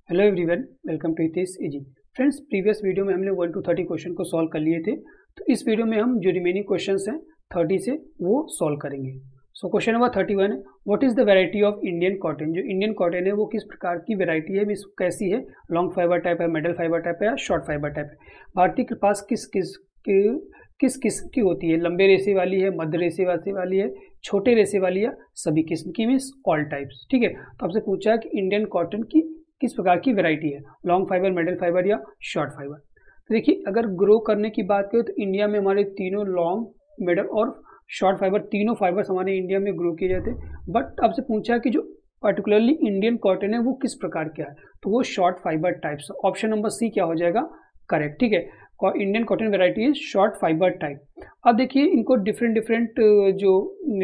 Hello everyone, welcome to Hitesh AG. Friends, previous video में हमने 1 to 30 question को solve कर लिए थे। तो इस वीडियो में हम जो रिमेनिंग क्वेश्चंस हैं 30 से वो सॉल्व करेंगे। सो क्वेश्चन नंबर 31 है, what is the variety of Indian cotton. जो इंडियन कॉटन है वो किस प्रकार की वैरायटी है, मीन्स कैसी है, लॉन्ग फाइबर टाइप है, मिडल फाइबर टाइप है या शॉर्ट फाइबर टाइप है। भारतीय के पास किस किस्म की होती है, लंबे रेशे वाली है, मध्य रेशे वाली है, छोटे रेशे वाली है, सभी किस्म की, मीन्स ऑल टाइप्स। ठीक है, तो आपसे पूछा है कि इंडियन कॉटन की किस प्रकार की वैरायटी है, लॉन्ग फाइबर, मिडल फाइबर या शॉर्ट फाइबर। तो देखिए, अगर ग्रो करने की बात करें तो इंडिया में हमारे तीनों लॉन्ग, मिडल और शॉर्ट फाइबर, तीनों फाइबर्स हमारे इंडिया में ग्रो किए जाते हैं। बट आपसे पूछा कि जो पर्टिकुलरली इंडियन कॉटन है वो किस प्रकार का है, तो वो short fibre types. Option number C क्या हो जाएगा, करेक्ट। ठीक है, Indian cotton variety is short fibre type. अब देखिए, इनको डिफरेंट जो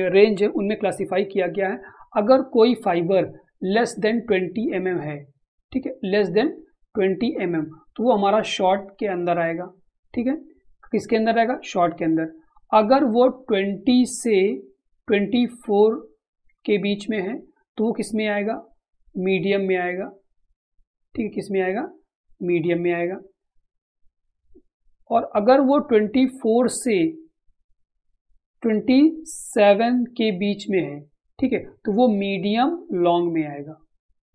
रेंज है उनमें क्लासीफाई किया गया है। अगर कोई फाइबर लेस देन 20 mm है, ठीक है, लेस देन 20 mm, तो वो हमारा शॉर्ट के अंदर आएगा। ठीक है, किसके अंदर आएगा, शॉर्ट के अंदर। अगर वो 20 से 24 के बीच में है तो वो किस में आएगा, मीडियम में आएगा। ठीक है, किस में आएगा, मीडियम में आएगा। और अगर वो 24 से 27 के बीच में है, ठीक है, तो वो मीडियम लॉन्ग में आएगा।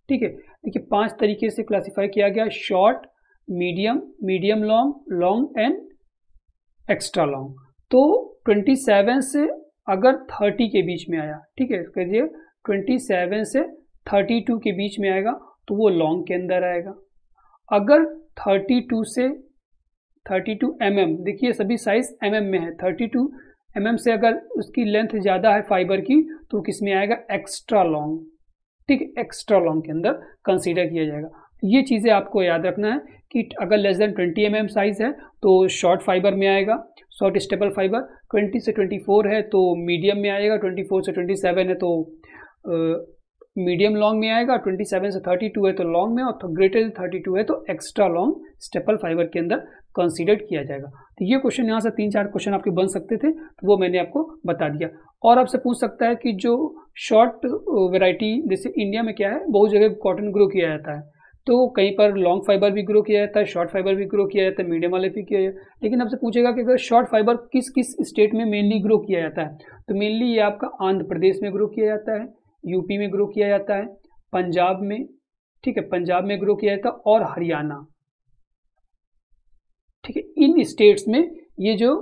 ठीक है, देखिए 5 तरीके से क्लासिफाई किया गया, short, medium, medium long, long and extra long. तो 27 से अगर 30 के बीच में आया, ठीक है, कहिए 27 से 32 के बीच में आएगा तो वो लॉन्ग के अंदर आएगा। अगर 32 से 32 mm, देखिए सभी साइज mm में है, 32 mm से अगर उसकी लेंथ ज़्यादा है फाइबर की तो किस में आएगा, एक्स्ट्रा लॉन्ग। ठीक है, एक्स्ट्रा लॉन्ग के अंदर कंसीडर किया जाएगा। ये चीज़ें आपको याद रखना है कि अगर लेस देन 20 mm साइज है तो शॉर्ट फाइबर में आएगा, शॉर्ट स्टेपल फाइबर। 20 से 24 है तो मीडियम में आएगा, 24 से 27 है तो मीडियम लॉन्ग में आएगा, 27 से 32 है तो लॉन्ग में, और ग्रेटर देन 32 है तो एक्स्ट्रा लॉन्ग स्टेपल फाइबर के अंदर कंसीडर किया जाएगा। तो ये क्वेश्चन यहाँ से 3-4 क्वेश्चन आपके बन सकते थे, तो वो मैंने आपको बता दिया। और आपसे पूछ सकता है कि जो शॉर्ट वैरायटी, जैसे इंडिया में क्या है, बहुत जगह कॉटन ग्रो किया जाता है, तो कहीं पर लॉन्ग फाइबर भी ग्रो किया जाता है, शॉर्ट फाइबर भी ग्रो किया जाता है, मीडियम वाले भी किया जाता है। लेकिन आपसे पूछेगा कि अगर शॉर्ट फाइबर किस किस स्टेट में मेनली ग्रो किया जाता है, तो मेनली ये आपका आंध्र प्रदेश में ग्रो किया जाता है, यूपी में ग्रो किया जाता है, पंजाब में, ठीक है, पंजाब में ग्रो किया जाता है, और हरियाणा। ठीक है, इन स्टेट्स में ये जो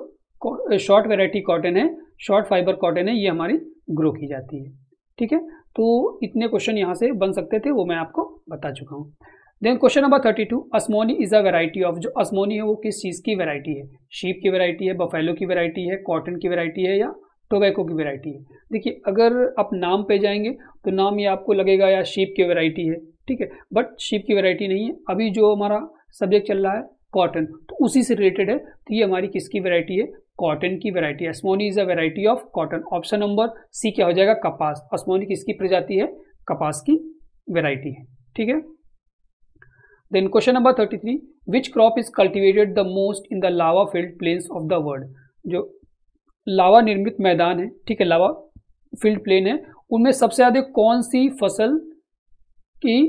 शॉर्ट वैरायटी कॉटन है, शॉर्ट फाइबर कॉटन है, ये हमारी ग्रो की जाती है। ठीक है, तो इतने क्वेश्चन यहाँ से बन सकते थे, वो मैं आपको बता चुका हूँ। देन क्वेश्चन नंबर 32, असमोनी इज अ वैरायटी ऑफ। जो असमोनी है वो किस चीज़ की वैरायटी है, शीप की वैरायटी है, बफेलो की वैरायटी है, कॉटन की वैरायटी है, या टोबैको की वैरायटी है। देखिए, अगर आप नाम पे जाएंगे तो नाम ये आपको लगेगा या शीप की वैरायटी है, ठीक है, बट शीप की वैरायटी नहीं है। अभी जो हमारा सब्जेक्ट चल रहा है कॉटन, तो उसी से रिलेटेड है, तो ये हमारी किसकी वैरायटी है, कॉटन की वैरायटी है। असमोनी is a variety of cotton. Option number C क्या हो जाएगा, कपास। असमोनी किसकी प्रजाति है, कपास की वैरायटी है। ठीक है, then question number 33, which crop is cultivated the most in the lava field plains of the world. जो लावा निर्मित मैदान है, ठीक है, लावा फील्ड प्लेन है, उनमें सबसे ज्यादा कौन सी फसल की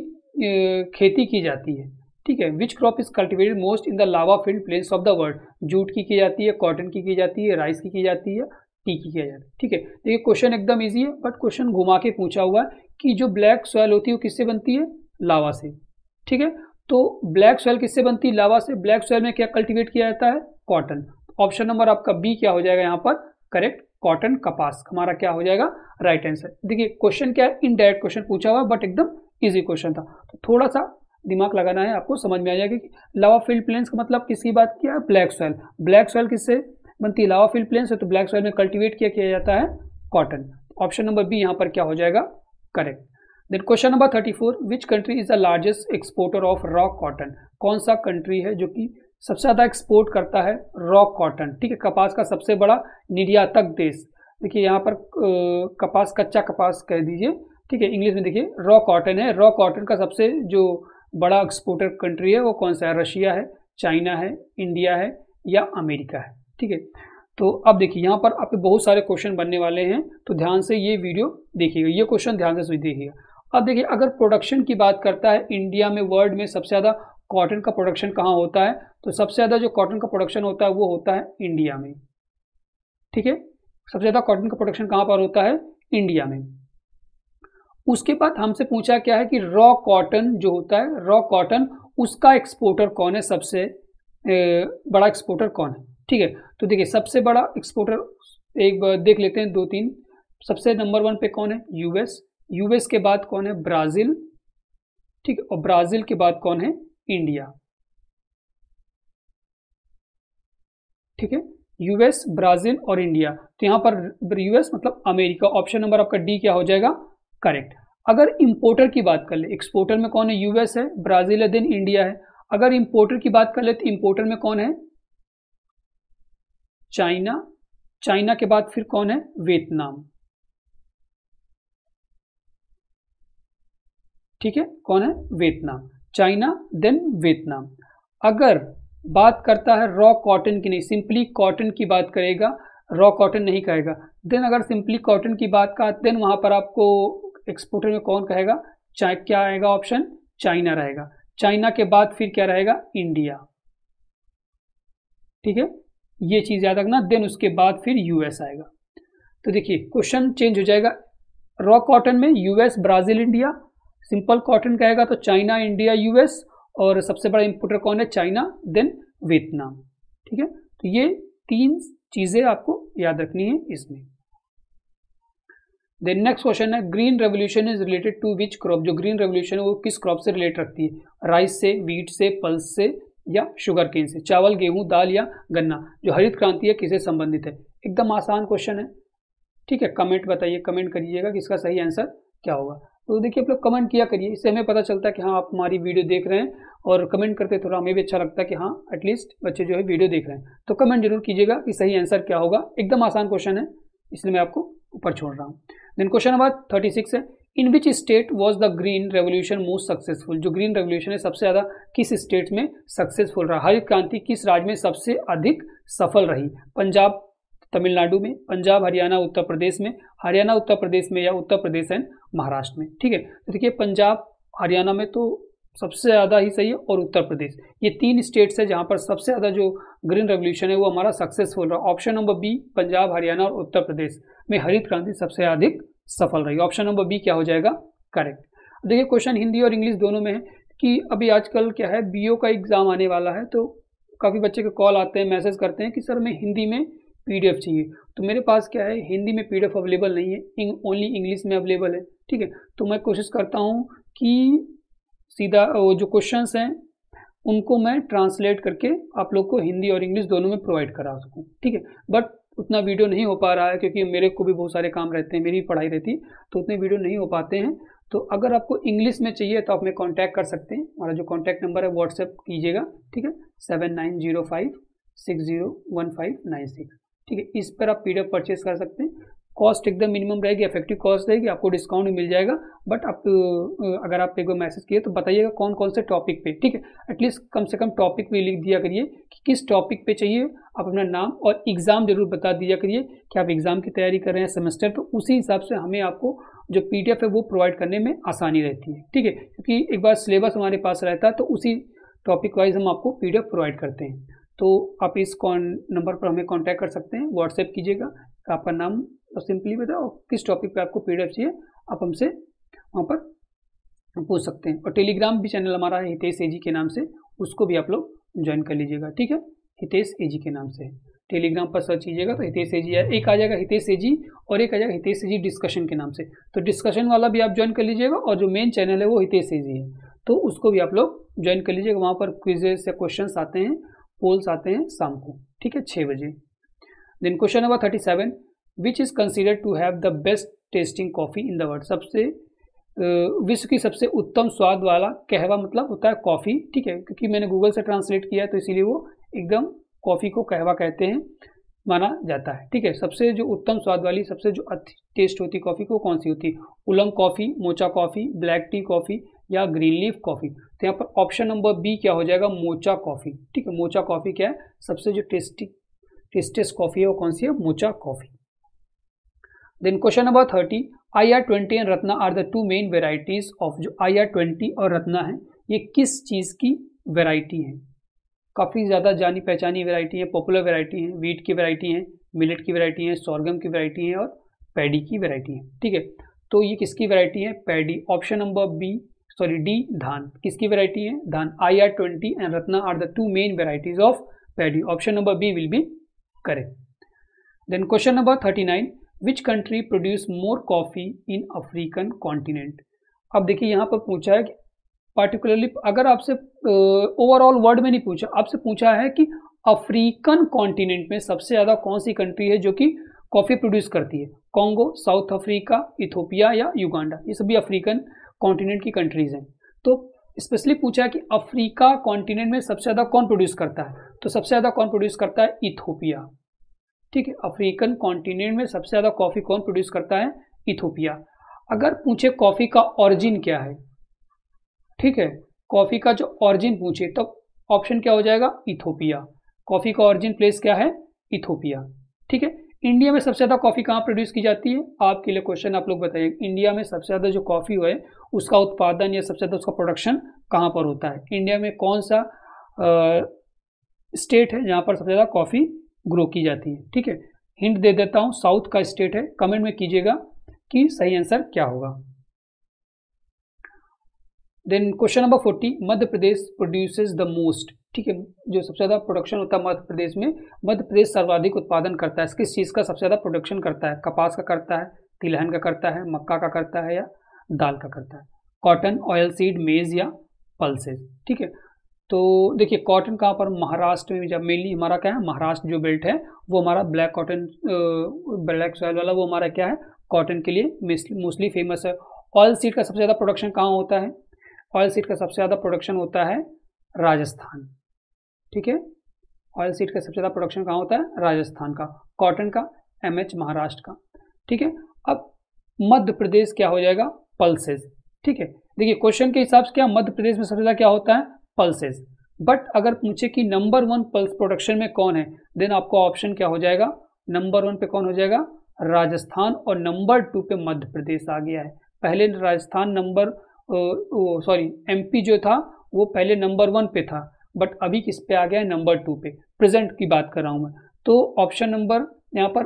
खेती की जाती है। ठीक है, which crop is cultivated most in the lava field plains of the world. जूट की जाती है, कॉटन की जाती है, राइस की जाती है, टी की जाती है। ठीक है, देखिए क्वेश्चन एकदम इजी है, बट क्वेश्चन घुमा के पूछा हुआ है कि जो ब्लैक सॉइल होती है वो किससे बनती है, लावा से। ठीक है, तो ब्लैक सॉइल किससे बनती है, लावा से। ब्लैक सॉइल में क्या कल्टिवेट किया जाता है, कॉटन। ऑप्शन नंबर आपका बी क्या हो जाएगा यहाँ पर, करेक्ट, कॉटन, कपास हमारा क्या हो जाएगा, राइट आंसर। देखिए क्वेश्चन क्या है, इनडायरेक्ट क्वेश्चन पूछा हुआ है, बट एकदम इजी क्वेश्चन था, तो थोड़ा सा दिमाग लगाना है, आपको समझ में आ जाएगा कि लावा फील्ड प्लेन्स का मतलब किसकी बात किया है, ब्लैक सॉइल। ब्लैक सॉइल किससे बनती है, लावा फील्ड प्लेन्स से, तो ब्लैक सॉइल में कल्टीवेट किया जाता है कॉटन। ऑप्शन नंबर बी यहाँ पर क्या हो जाएगा, correct. Then question number 34, which country is the largest exporter of raw cotton. कौन सा कंट्री है जो कि सबसे ज्यादा एक्सपोर्ट करता है रॉ कॉटन। ठीक है, कपास का सबसे बड़ा निर्यातक देश। देखिए यहाँ पर कपास, कच्चा कपास कह दीजिए, ठीक है, इंग्लिश में देखिए रॉ कॉटन है। रॉ कॉटन का सबसे जो बड़ा एक्सपोर्टर कंट्री है वो कौन सा है, रशिया है, चाइना है, इंडिया है, या अमेरिका है। ठीक है, तो अब देखिए यहाँ पर आपके बहुत सारे क्वेश्चन बनने वाले हैं, तो ध्यान से ये वीडियो देखिएगा, ये क्वेश्चन ध्यान से देखिएगा। अब देखिए अगर प्रोडक्शन की बात करता है इंडिया में वर्ल्ड में सबसे ज़्यादा कॉटन का प्रोडक्शन कहाँ होता है, तो सबसे ज़्यादा जो कॉटन का प्रोडक्शन होता है वो होता है इंडिया में। ठीक है, सबसे ज़्यादा कॉटन का प्रोडक्शन कहाँ पर होता है, इंडिया में। उसके बाद हमसे पूछा क्या है कि रॉ कॉटन जो होता है, रॉ कॉटन उसका एक्सपोर्टर कौन है, सबसे बड़ा एक्सपोर्टर कौन है। ठीक है, तो देखिए सबसे बड़ा एक्सपोर्टर एक बार देख लेते हैं, 2-3। सबसे नंबर 1 पे कौन है, यूएस। यूएस के बाद कौन है, ब्राजील। ठीक है, और ब्राजील के बाद कौन है, इंडिया। ठीक है, यूएस, ब्राजील और इंडिया। तो यहां पर यूएस मतलब अमेरिका। ऑप्शन नंबर आपका डी क्या हो जाएगा, करेक्ट। अगर इंपोर्टर की बात कर ले, एक्सपोर्टर में कौन है, यूएस है, ब्राजील है, देन इंडिया है। अगर इंपोर्टर की बात कर ले तो इंपोर्टर में कौन है, चाइना। चाइना के बाद फिर कौन है, वियतनाम। ठीक है, कौन है, वियतनाम। China then Vietnam. अगर बात करता है रॉ कॉटन की, नहीं सिंपली कॉटन की बात करेगा, रॉ कॉटन नहीं कहेगा। देन अगर सिंपली कॉटन की बात का, देन वहां पर आपको एक्सपोर्टर में कौन कहेगा, क्या आएगा ऑप्शन, चाइना रहेगा। चाइना के बाद फिर क्या रहेगा, इंडिया। ठीक है, ये चीज याद रखना। देन उसके बाद फिर यूएस आएगा। तो देखिए क्वेश्चन चेंज हो जाएगा, रॉ कॉटन में US, Brazil, India. Simple cotton कहेगा तो चाइना, इंडिया, यूएस, और सबसे बड़ा इंपोर्टर कौन है, चाइना, देन वियतनाम। ठीक है, तो ये 3 चीजें आपको याद रखनी है इसमें। देन नेक्स्ट क्वेश्चन है, green revolution is related to which crop. जो ग्रीन रेवोल्यूशन है वो किस क्रॉप से रिलेट रखती है, राइस से, वीट से, पल्स से, या शुगर केन से। चावल, गेहूं, दाल या गन्ना। जो हरित क्रांति है किससे संबंधित है। एकदम आसान क्वेश्चन है। ठीक है, कमेंट बताइए, कमेंट करिएगा कि इसका सही आंसर क्या होगा। तो देखिए आप लोग कमेंट किया करिए, इससे हमें पता चलता है कि हाँ आप हमारी वीडियो देख रहे हैं, और कमेंट करते थोड़ा हमें भी अच्छा लगता है कि हाँ एटलीस्ट बच्चे जो है वीडियो देख रहे हैं। तो कमेंट जरूर कीजिएगा कि सही आंसर क्या होगा। एकदम आसान क्वेश्चन है, इसलिए मैं आपको ऊपर छोड़ रहा हूँ। देन क्वेश्चन नंबर 36 है, in which state was the green revolution most successful. जो ग्रीन रेवोल्यूशन है सबसे ज्यादा किस स्टेट में सक्सेसफुल रहा, हरित क्रांति किस राज्य में सबसे अधिक सफल रही। पंजाब, तमिलनाडु में, पंजाब, हरियाणा, उत्तर प्रदेश में, हरियाणा, उत्तर प्रदेश में, या उत्तर प्रदेश एंड महाराष्ट्र में। ठीक है, तो देखिए पंजाब, हरियाणा में तो सबसे ज़्यादा ही सही है, और उत्तर प्रदेश, ये 3 स्टेट्स है जहाँ पर सबसे ज़्यादा जो ग्रीन रेवोल्यूशन है वो हमारा सक्सेसफुल रहा। Option number B, Punjab, Haryana और उत्तर प्रदेश में हरित क्रांति सबसे अधिक सफल रही। ऑप्शन नंबर बी क्या हो जाएगा, करेक्ट। देखिए क्वेश्चन हिंदी और इंग्लिश दोनों में है कि अभी आजकल क्या है, बीओ का एग्जाम आने वाला है, तो काफ़ी बच्चे के कॉल आते हैं, मैसेज करते हैं कि सर मैं हिंदी में पीडीएफ चाहिए। तो मेरे पास क्या है, हिंदी में पीडीएफ अवेलेबल नहीं है, ओनली इंग्लिश में अवेलेबल है। ठीक है, तो मैं कोशिश करता हूँ कि सीधा वो जो क्वेश्चंस हैं उनको मैं ट्रांसलेट करके आप लोग को हिंदी और इंग्लिश दोनों में प्रोवाइड करा सकूँ। ठीक है, बट उतना वीडियो नहीं हो पा रहा है क्योंकि मेरे को भी बहुत सारे काम रहते हैं, मेरी भी पढ़ाई रहती है, तो उतने वीडियो नहीं हो पाते हैं। तो अगर आपको इंग्लिश में चाहिए तो आप हमें कॉन्टैक्ट कर सकते हैं। हमारा जो कॉन्टैक्ट नंबर है व्हाट्सएप कीजिएगा। ठीक है, 7905601596। ठीक है, इस पर आप पीडीएफ परचेज कर सकते हैं। कॉस्ट एकदम मिनिमम रहेगी, इफेक्टिव कॉस्ट रहेगी, आपको डिस्काउंट भी मिल जाएगा। बट आप अगर आप एक बार मैसेज किए तो बताइएगा कौन कौन से टॉपिक पे। ठीक है, एटलीस्ट कम से कम टॉपिक भी लिख दिया करिए कि किस टॉपिक पे चाहिए। आप अपना नाम और एग्ज़ाम जरूर बता दिया करिए कि आप एग्ज़ाम की तैयारी कर रहे हैं सेमेस्टर, तो उसी हिसाब से हमें आपको जो पीडीएफ है वो प्रोवाइड करने में आसानी रहती है। ठीक है, क्योंकि एक बार सिलेबस हमारे पास रहता है तो उसी टॉपिक वाइज हम आपको पीडीएफ प्रोवाइड करते हैं। तो आप इस नंबर पर हमें कांटेक्ट कर सकते हैं, व्हाट्सएप कीजिएगा, आपका नाम और सिंपली बताओ किस टॉपिक पे आपको पीडीएफ चाहिए, आप हमसे वहाँ पर पूछ सकते हैं। और टेलीग्राम भी चैनल हमारा है हितेश एजी के नाम से, उसको भी आप लोग ज्वाइन कर लीजिएगा। ठीक है, हितेश एजी के नाम से टेलीग्राम पर सर्च कीजिएगा तो हितेश एजी है, एक आ जाएगा हितेश एजी और एक आ जाएगा हितेश एजी डिस्कशन के नाम से। तो डिस्कशन वाला भी आप ज्वाइन कर लीजिएगा, और जो मेन चैनल है वो हितेश एजी है, तो उसको भी आप लोग ज्वाइन कर लीजिएगा। वहाँ पर क्विजेस या क्वेश्चन आते हैं, पोल्स आते हैं शाम को। ठीक है, 6 बजे। Then question number 37, which is considered to have the best tasting coffee in the world. सबसे विश्व की सबसे उत्तम स्वाद वाला कहवा मतलब होता है कॉफ़ी। ठीक है, क्योंकि मैंने गूगल से ट्रांसलेट किया है तो इसीलिए वो एकदम कॉफ़ी को कहवा कहते हैं, माना जाता है। ठीक है, सबसे जो उत्तम स्वाद वाली, सबसे जो अच्छी टेस्ट होती कॉफ़ी को कौन सी होती है, oolong coffee, mocha coffee, black tea coffee या ग्रीन लीफ कॉफ़ी। तो यहाँ पर ऑप्शन नंबर बी क्या हो जाएगा, मोचा कॉफ़ी। ठीक है, मोचा कॉफ़ी क्या है, सबसे जो टेस्टेस्ट कॉफ़ी है वो कौन सी है, mocha coffee. Then question number 30, IR20 and Ratna are the two main varieties of, जो IR20 और रत्ना है ये किस चीज़ की वेराइटी है? काफ़ी ज़्यादा जानी पहचानी वेराइटी है, पॉपुलर वेराइटी है, वीट की वेराइटी है, मिलेट की वेराइटी है, सोरगम की वेराइटी है और पैडी की वेराइटी है। ठीक है, तो ये किसकी वेराइटी है? पैडी। ऑप्शन नंबर डी धान। किसकी वेराइटी है? धान। IR20 and Ratna are the two main varieties of paddy. Option number B will be correct. Then question number 39, which country produce more coffee in African continent? अब देखिए यहाँ पर पूछा है कि पार्टिकुलरली, अगर आपसे ओवरऑल वर्ड में नहीं पूछा, आपसे पूछा है कि अफ्रीकन कॉन्टिनेंट में सबसे ज़्यादा कौन सी कंट्री है जो कि कॉफ़ी प्रोड्यूस करती है? कॉन्गो, साउथ अफ्रीका, इथोपिया या युगांडा? ये सभी अफ्रीकन कॉन्टिनेंट की कंट्रीज हैं। तो स्पेशली पूछा है कि अफ्रीका कॉन्टिनेंट में सबसे ज़्यादा कौन प्रोड्यूस करता है? तो सबसे ज़्यादा कौन प्रोड्यूस करता है? इथोपिया। ठीक है, अफ्रीकन कॉन्टिनेंट में सबसे ज़्यादा कॉफ़ी कौन प्रोड्यूस करता है? इथोपिया। अगर पूछे कॉफ़ी का ऑरिजिन क्या है, ठीक है, कॉफ़ी का जो ऑरिजिन पूछे तो ऑप्शन क्या हो जाएगा? इथोपिया। कॉफ़ी का ऑरिजिन प्लेस क्या है? इथोपिया। ठीक है, इंडिया में सबसे ज़्यादा कॉफ़ी कहाँ प्रोड्यूस की जाती है? आपके लिए क्वेश्चन, आप लोग बताइए, इंडिया में सबसे ज़्यादा जो कॉफ़ी है उसका उत्पादन या सबसे ज़्यादा उसका प्रोडक्शन कहाँ पर होता है? इंडिया में कौन सा स्टेट है जहाँ पर सबसे ज़्यादा कॉफ़ी ग्रो की जाती है? ठीक है, हिंट दे देता हूँ, साउथ का स्टेट है। कमेंट में कीजिएगा कि सही आंसर क्या होगा। Then question number 40, Madhya Pradesh produces the most. ठीक है, जो सबसे ज़्यादा प्रोडक्शन होता है मध्य प्रदेश में, मध्य प्रदेश सर्वाधिक उत्पादन करता है, किस चीज़ का सबसे ज़्यादा प्रोडक्शन करता है? कपास का करता है, तिलहन का करता है, मक्का का करता है या दाल का करता है? कॉटन, ऑयल सीड, मेज या पल्सेज? ठीक है, तो देखिए कॉटन कहाँ पर? महाराष्ट्र में, जब मेनली हमारा क्या है, महाराष्ट्र जो बेल्ट है वो हमारा ब्लैक कॉटन, ब्लैक सॉइल वाला, वो हमारा क्या है, कॉटन के लिए मोस्टली फेमस है। ऑयल सीड का सबसे ज़्यादा प्रोडक्शन कहाँ होता है? ऑयल सीड का सबसे ज़्यादा प्रोडक्शन होता है राजस्थान। ठीक है, ऑयल सीड का सबसे ज़्यादा प्रोडक्शन कहाँ होता है? राजस्थान का। कॉटन का MH महाराष्ट्र का। ठीक है, अब मध्य प्रदेश क्या हो जाएगा? पल्सेज। ठीक है, देखिए क्वेश्चन के हिसाब से क्या मध्य प्रदेश में सबसे ज़्यादा क्या होता है? पल्सेज। बट अगर पूछे कि नंबर 1 पल्स प्रोडक्शन में कौन है, देन आपको ऑप्शन क्या हो जाएगा? नंबर 1 पे कौन हो जाएगा? राजस्थान, और नंबर 2 पे मध्य प्रदेश आ गया है। पहले राजस्थान MP जो था वो पहले नंबर 1 पे था, बट अभी किस पे आ गया है? नंबर 2 पे। प्रेजेंट की बात कर रहा हूँ मैं। तो ऑप्शन नंबर यहाँ पर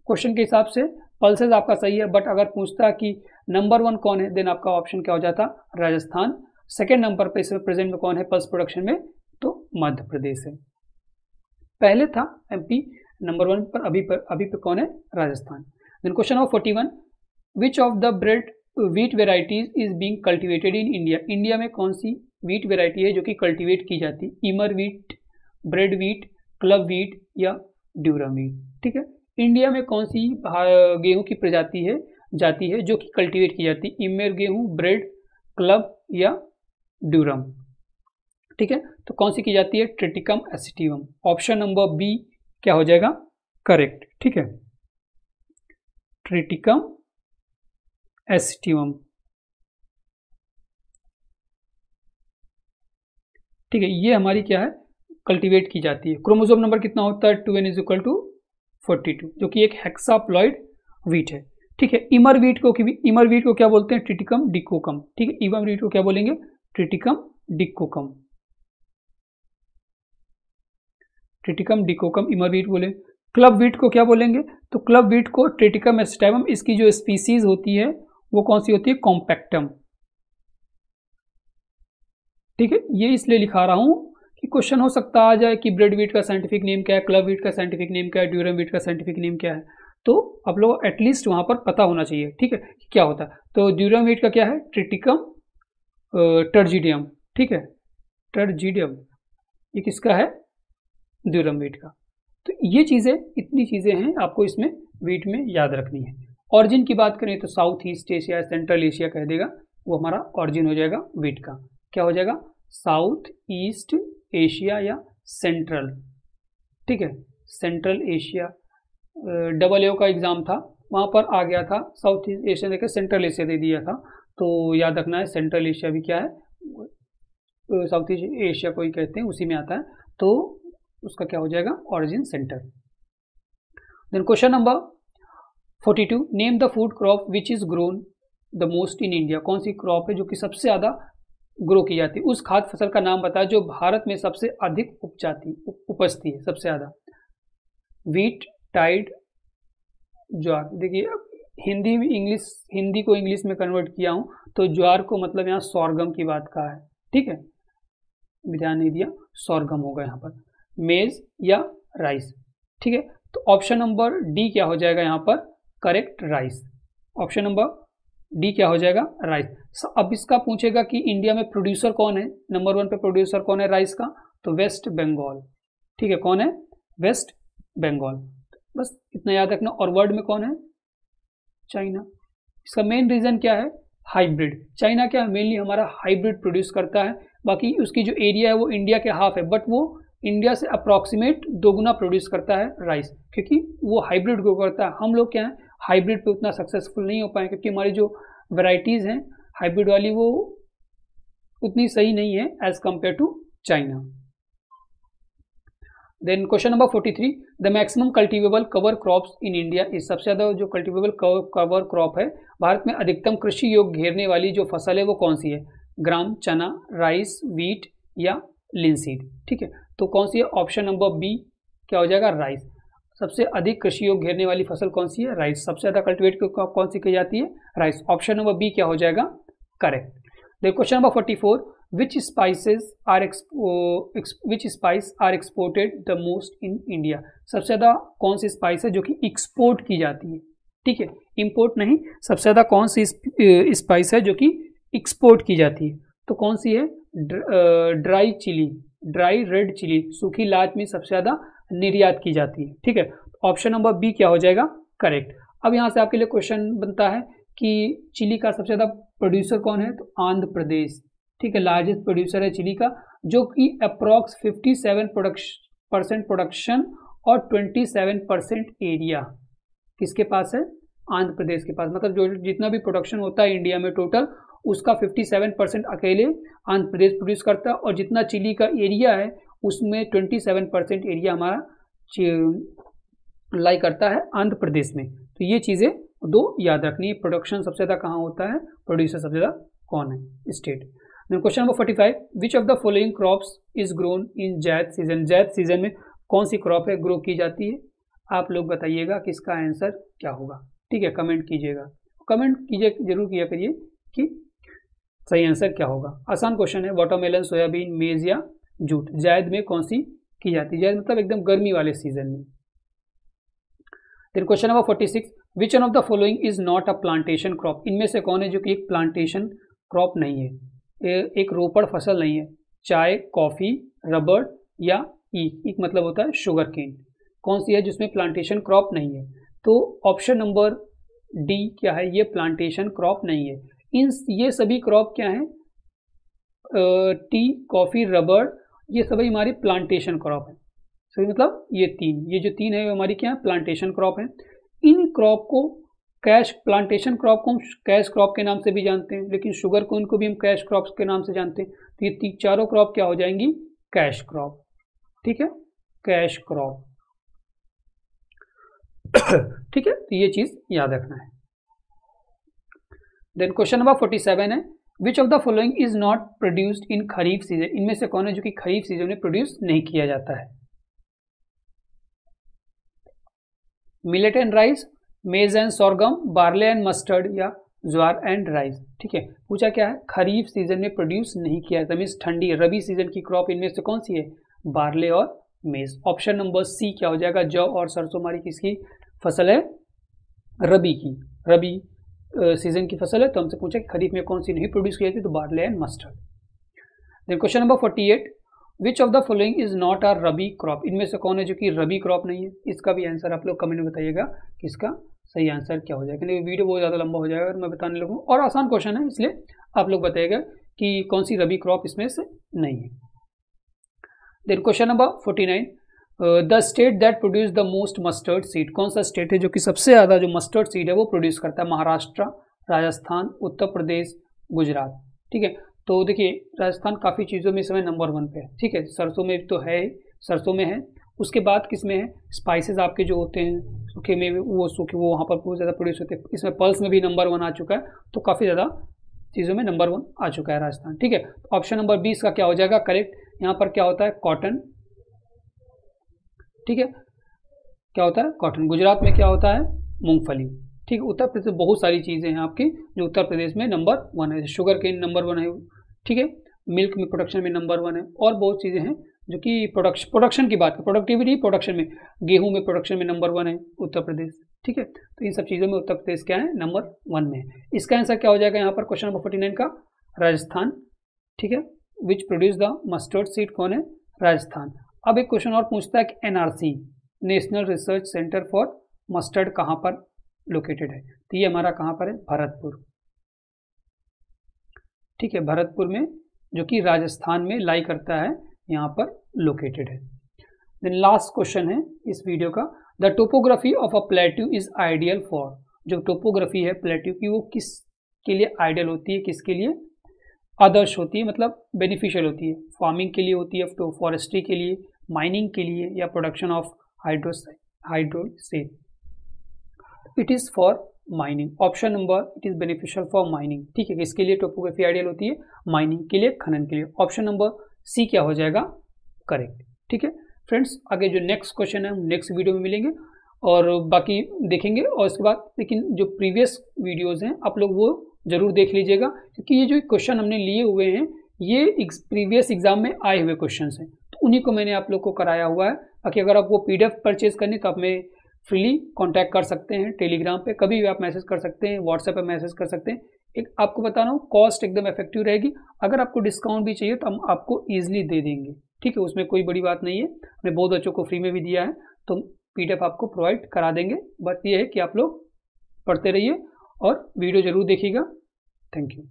क्वेश्चन के हिसाब से पल्सेज आपका सही है, बट अगर पूछता कि नंबर 1 कौन है, देन आपका ऑप्शन क्या हो जाता? राजस्थान। सेकेंड नंबर पे इसमें प्रेजेंट में कौन है पल्स प्रोडक्शन में? तो मध्य प्रदेश है। पहले था MP नंबर 1 पर, अभी पे कौन है? Rajasthan. Then question number 41, which of the wheat varieties is being cultivated in India? India में कौन सी व्हीट वेराइटी है जो कि कल्टिवेट की जाती है? Emmer wheat, bread wheat, club wheat या ड्यूरम व्हीट? ठीक है, इंडिया में कौन सी गेहूं की प्रजाति है जाती है जो कि कल्टिवेट की जाती है? इमर गेहूं, ब्रेड, क्लब या ड्यूरम? ठीक है, तो कौन सी की जाती है? ट्रिटिकम एसिटिवम। ऑप्शन नंबर बी क्या हो जाएगा? करेक्ट। ठीक है, ट्रिटिकम एसिटिवम। ठीक है, ये हमारी क्या है? कल्टीवेट की जाती है। क्रोमोसोम नंबर कितना होता है? 2n = 42, जो कि एक हेक्साप्लॉइड व्हीट है। ठीक है, इमर व्हीट को क्या बोलते हैं? ट्रिटिकम डिकोकम। ठीक है, इमर व्हीट को क्या बोलेंगे? ट्रिटिकम डिकोकम। ट्रिटिकम डिकोकम इमर व्हीट बोले। क्लब व्हीट को क्या बोलेंगे? तो क्लब व्हीट को ट्रिटिकम एसिटाइवम। इसकी जो स्पीसीज होती है वो कौन सी होती है? कॉम्पैक्टम। ठीक है, ये इसलिए लिखा रहा हूं कि क्वेश्चन हो सकता आ जाए कि ब्रेड व्हीट का साइंटिफिक नेम क्या है, क्लब व्हीट का साइंटिफिक नेम क्या है, ड्यूरम व्हीट का साइंटिफिक नेम क्या है, तो आप लोग एटलीस्ट वहां पर पता होना चाहिए। ठीक है, क्या होता है? तो ड्यूरम व्हीट का क्या है? ट्रिटिकम टर्जिडियम। ठीक है, टर्जिडियम ये किसका है? ड्यूरम व्हीट का। तो ये चीज़ें, इतनी चीज़ें हैं आपको इसमें व्हीट में याद रखनी है। ऑरिजिन की बात करें तो south east Asia, central Asia कह देगा, वो हमारा ऑरिजिन हो जाएगा व्हीट का। क्या हो जाएगा? साउथ ईस्ट एशिया या सेंट्रल। ठीक है, सेंट्रल एशिया। AA का एग्जाम था, वहाँ पर आ गया था साउथ ईस्ट एशिया देकर सेंट्रल एशिया दे दिया था, तो याद रखना है सेंट्रल एशिया भी क्या है? साउथ ईस्ट एशिया को ही कहते हैं, उसी में आता है, तो उसका क्या हो जाएगा? Origin centre. Then question number 42 name the food crop which is grown the most in India. कौन सी क्रॉप है जो कि सबसे ज़्यादा ग्रो की जाती है? उस खाद्य फसल का नाम बताया जो भारत में सबसे अधिक उपजती है सबसे ज़्यादा। वीट, टाइड, ज्वार। देखिए हिंदी को इंग्लिश में कन्वर्ट किया हूँ तो ज्वार को मतलब यहाँ सौरगम की बात कहा है, ठीक है, ध्यान नहीं दिया, सौरगम होगा यहाँ पर। मेज या राइस, ठीक है, तो ऑप्शन नंबर डी क्या हो जाएगा यहाँ पर correct, rice. Option number D क्या हो जाएगा, राइस। अब इसका पूछेगा कि इंडिया में प्रोड्यूसर कौन है, नंबर 1 पे प्रोड्यूसर कौन है राइस का, तो वेस्ट बंगाल, ठीक है, कौन है, वेस्ट बंगाल, बस इतना याद रखना। और वर्ल्ड में कौन है, चाइना। इसका मेन रीजन क्या है, हाइब्रिड। चाइना क्या मेनली हमारा हाइब्रिड प्रोड्यूस करता है, बाकी उसकी जो एरिया है वो इंडिया के हाफ है, बट वो इंडिया से अप्रॉक्सीमेट 2 गुना प्रोड्यूस करता है राइस, क्योंकि वो हाइब्रिड को करता है। हम लोग क्या है हाइब्रिड पे उतना सक्सेसफुल नहीं हो पाए, क्योंकि हमारी जो वैरायटीज हैं हाइब्रिड वाली वो उतनी सही नहीं है as compare to China. Then question number 43 the maximum cultivable cover crops in India is. सबसे ज़्यादा जो कल्टिवेबल कवर क्रॉप है भारत में अधिकतम कृषि योग्य घेरने वाली जो फसल है वो कौन सी है, ग्राम, चना, राइस, वीट या लिनसीड, ठीक है, तो कौन सी है, ऑप्शन नंबर बी क्या हो जाएगा, राइस। सबसे अधिक कृषि योग्य घेरने वाली फसल कौन सी है, राइस। सबसे ज़्यादा कल्टिवेट कौन सी की जाती है, राइस। ऑप्शन नंबर बी क्या हो जाएगा, correct. Then question number 44 which spice are exported the most in India। सबसे ज़्यादा कौन सी स्पाइस है जो कि एक्सपोर्ट की जाती है, ठीक है, इंपोर्ट नहीं, सबसे ज़्यादा कौन सी स्पाइस है जो कि एक्सपोर्ट की जाती है, तो कौन सी है, dry chilli, dry red chilli, सूखी लाल मिर्च सबसे ज़्यादा निर्यात की जाती है, ठीक है, ऑप्शन नंबर बी क्या हो जाएगा, करेक्ट। अब यहाँ से आपके लिए क्वेश्चन बनता है कि चिली का सबसे ज़्यादा प्रोड्यूसर कौन है, तो आंध्र प्रदेश, ठीक है, लार्जेस्ट प्रोड्यूसर है चिली का, जो कि अप्रॉक्स 57% प्रोडक्शन और 27% एरिया किसके पास है, आंध्र प्रदेश के पास। मतलब जो जितना भी प्रोडक्शन होता है इंडिया में टोटल उसका 57% अकेले आंध्र प्रदेश प्रोड्यूस करता है, और जितना चिली का एरिया है उसमें 27% एरिया हमारा लाई करता है आंध्र प्रदेश में। तो ये चीज़ें दो याद रखनी है, प्रोडक्शन सबसे ज़्यादा कहाँ होता है, प्रोड्यूसर सबसे ज़्यादा कौन है, state. Question number 45 which of the following crops is grown in Zaid season. Zaid season में कौन सी क्रॉप है ग्रो की जाती है, आप लोग बताइएगा कि इसका आंसर क्या होगा, ठीक है, कमेंट कीजिएगा, कमेंट कीजिए, जरूर किया करिए कि सही आंसर क्या होगा। आसान क्वेश्चन है, वाटरमेलन, सोयाबीन, मेज या जूट, जायद में कौन सी की जाती है, जायद मतलब एकदम गर्मी वाले सीजन में। Question number 46 which one of the following is not a plantation crop. इनमें से कौन है जो कि एक प्लांटेशन क्रॉप नहीं है, एक रोपड़ फसल नहीं है, चाय, कॉफी, रबड़ या ईख मतलब होता है शुगर केन, कौन सी है जिसमें प्लांटेशन क्रॉप नहीं है, तो ऑप्शन नंबर डी क्या है, ये प्लांटेशन क्रॉप नहीं है। ये सभी क्रॉप क्या है, टी, कॉफी, रबड़, ये सभी हमारी प्लांटेशन क्रॉप है, सही, मतलब ये जो तीन है वो हमारी क्या है, प्लांटेशन क्रॉप है। इन क्रॉप को कैश, प्लांटेशन क्रॉप को हम कैश क्रॉप के नाम से भी जानते हैं, लेकिन शुगर कोन को भी हम कैश क्रॉप्स के नाम से जानते हैं, तो ये चारों क्रॉप क्या हो जाएंगी, कैश क्रॉप, ठीक है, कैश क्रॉप ठीक है, तो ये चीज याद रखना है। देन क्वेश्चन नंबर 47 है विच of the following is not produced in kharif season. इनमें से कौन है जो कि खरीफ सीजन में प्रोड्यूस नहीं किया जाता है, millet and rice, maize and sorghum, barley and mustard या ज्वार एंड राइस, ठीक है। पूछा क्या है, खरीफ सीजन में प्रोड्यूस नहीं किया जाता, मीन्स ठंडी रबी सीजन की क्रॉप इनमें से कौन सी है, बार्ले और मेज। ऑप्शन नंबर सी क्या हो जाएगा, जौ और सरसों हमारी किसकी फसल है, रबी की, रबी सीजन की फसल है, तो हमसे पूछा कि खरीफ में कौन सी नहीं प्रोड्यूस की जाती, तो barley and mustard. Then question number 48 which of the following is not a rabi crop. इनमें से कौन है जो कि रबी क्रॉप नहीं है, इसका भी आंसर आप लोग कमेंट में बताइएगा कि इसका सही आंसर क्या हो जाएगा, क्योंकि वीडियो बहुत ज़्यादा लंबा हो जाएगा मैं बताने लगूँ, और आसान क्वेश्चन है इसलिए आप लोग बताइएगा कि कौन सी रबी क्रॉप इसमें से नहीं है। Then question number 49 the state that produce the most mustard seed. कौन सा स्टेट है जो कि सबसे ज़्यादा जो मस्टर्ड सीड है वो प्रोड्यूस करता है, महाराष्ट्र, राजस्थान, उत्तर प्रदेश, गुजरात, ठीक है। तो देखिए राजस्थान काफ़ी चीज़ों में इस समय नंबर 1 पे है, ठीक है, सरसों में तो है, सरसों में है, उसके बाद किस में है, स्पाइसेस आपके जो होते हैं ओके में वो वहाँ पर बहुत ज़्यादा प्रोड्यूस होते हैं। इसमें पल्स में भी नंबर 1 आ चुका है, तो काफ़ी ज़्यादा चीज़ों में नंबर 1 आ चुका है राजस्थान। ठीक है, ऑप्शन नंबर 20 का क्या हो जाएगा करेक्ट। यहाँ पर क्या होता है कॉटन, ठीक है, क्या होता है कॉटन। गुजरात में क्या होता है मूंगफली। ठीक है, उत्तर प्रदेश में बहुत सारी चीज़ें हैं आपकी जो उत्तर प्रदेश में नंबर 1 है। शुगर केन नंबर 1 है, ठीक है, मिल्क में प्रोडक्शन में नंबर 1 है, और बहुत चीज़ें हैं जो कि प्रोडक्शन की बात है, प्रोडक्टिविटी प्रोडक्शन में, गेहूं में प्रोडक्शन में नंबर 1 है उत्तर प्रदेश। ठीक है, तो इन सब चीज़ों में उत्तर प्रदेश क्या है नंबर 1 में है। इसका आंसर क्या हो जाएगा यहाँ पर क्वेश्चन नंबर 49 का राजस्थान। ठीक है, which produce the mustard seed कौन है राजस्थान। अब एक क्वेश्चन और पूछता है कि NRC national research centre for mustard कहाँ पर लोकेटेड है। तो ये हमारा कहाँ पर है भरतपुर। ठीक है, भरतपुर में जो कि राजस्थान में लाई करता है, यहाँ पर लोकेटेड है। देन लास्ट क्वेश्चन है इस वीडियो का, the topography of a plateau is ideal for. जो टोपोग्राफी है प्लेट्यू की वो किस के लिए आइडियल होती है, किसके लिए आदर्श होती है, मतलब बेनिफिशियल होती है। फार्मिंग के लिए होती है, तो फॉरेस्ट्री के लिए, माइनिंग के लिए, या प्रोडक्शन ऑफ हाइड्रोसेट। It is for mining. Option number it is beneficial for mining. ठीक है, किसके लिए टोपोग्राफी आइडियल होती है माइनिंग के लिए, खनन के लिए। ऑप्शन नंबर सी क्या हो जाएगा करेक्ट। ठीक है फ्रेंड्स, आगे जो नेक्स्ट क्वेश्चन है हम नेक्स्ट वीडियो में मिलेंगे और बाकी देखेंगे। और इसके बाद लेकिन जो प्रीवियस वीडियोस हैं आप लोग वो जरूर देख लीजिएगा, क्योंकि ये जो क्वेश्चन हमने लिए हुए हैं ये प्रीवियस एग्जाम में आए हुए क्वेश्चन हैं, तो उन्हीं को मैंने आप लोग को कराया हुआ है। बाकी अगर आप वो PDF परचेज करनी तो आप में फ्रीली कांटेक्ट कर सकते हैं, टेलीग्राम पे कभी भी आप मैसेज कर सकते हैं, व्हाट्सएप पे मैसेज कर सकते हैं। एक आपको बता रहा हूँ कॉस्ट एकदम इफेक्टिव रहेगी। अगर आपको डिस्काउंट भी चाहिए तो हम आपको ईजिली दे देंगे। ठीक है, उसमें कोई बड़ी बात नहीं है, हमने बहुत बच्चों को फ्री में भी दिया है, तो PDF आपको प्रोवाइड करा देंगे। बस ये है कि आप लोग पढ़ते रहिए और वीडियो जरूर देखिएगा। Thank you.